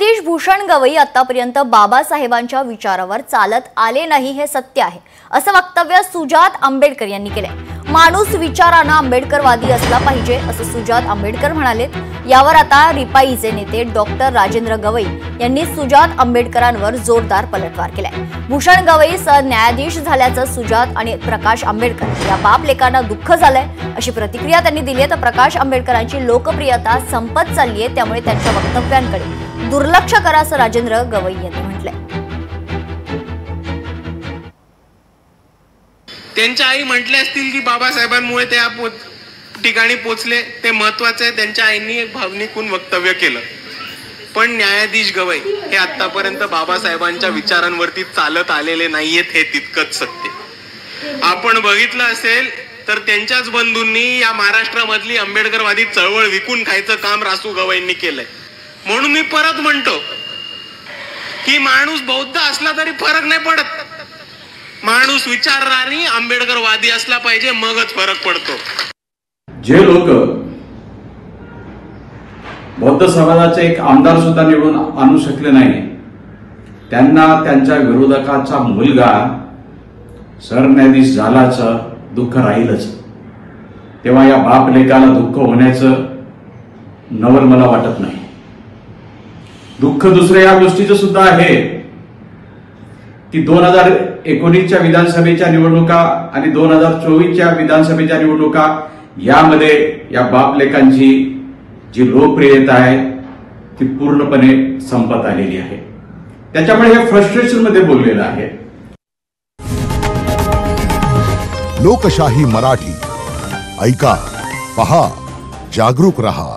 न्यायाधीश भूषण गवई आतापर्यंत बाबासाहेबांच्या विचारावर चालत आले नाही हे सत्य आहे असं वक्तव्य सुजात आंबेडकर यांनी केलंय। माणूस विचारानं आंबेडकरवादी असला पाहिजे असं सुजात आंबेडकर म्हणालेत। यावर आता रिपाईचे नेते डॉक्टर राजेंद्र गवई यांनी सुजात आंबेडकरांवर जोरदार पलटवार केलाय। भूषण गवई सरन्यायाधीश झाल्याचं सुजात आणि प्रकाश आंबेडकर या बाप लेकांना दुःख झालंय अशी प्रतिक्रिया त्यांनी दिली आहे। तर प्रकाश आंबेडकरांची लोकप्रियता संपत चालली आहे, त्यामुळे त्यांच्या वक्तव्यांकडे दुर्लक्ष करा असं राजेंद्र गवई यांनी म्हटलंय। त्यांच्या आई म्हटले असतील की बाबासाहेबांमुळे ते ठिकाणी पोचले, ते महत्वाचे आहे। त्यांच्या आईंनी एक भावनिकून वक्तव्य केलं, पण न्यायाधीश गवई हे आतापर्यंत बाबासाहेबांच्या विचारांवरती चालत आलेले नाहीयेत हे तितकंच सत्य। आपण बघितलं असेल तर त्यांच्याच बंधूंनी या महाराष्ट्रामधली आंबेडकरवादी चळवळ विकून खायचं काम रासू गवईंनी केलंय। म्हणून मी परत म्हणतो की माणूस बौद्ध असला तरी फरक नाही पडत, माणूस विचारणारी आंबेडकरवादी असला पाहिजे, मगच फरक पडतो। जे लोक बौद्ध समाजाचे एक आमदार सुद्धा निवडून आणू शकले नाही, त्यांना त्यांच्या विरोधकाचा मुलगा सरन्यायाधीश झाल्याचं दुःख राहीलच। तेव्हा या बाप लेकाला दुःख होण्याचं नवल मला वाटत नाही। दुःख दुसऱ्या या गोष्टीचं सुद्धा आहे की 2019च्या विधानसभेच्या निवडणुका आणि 2024च्या विधानसभेच्या निवडणुका यामध्ये या बाप लेकांची जी लोकप्रियता आहे ती पूर्णपणे संपत आलेली आहे। त्याच्यामुळे हे फ्रस्ट्रेशन मध्ये बोललेलं आहे। लोकशाही मराठी ऐका, पहा, जागरूक रहा।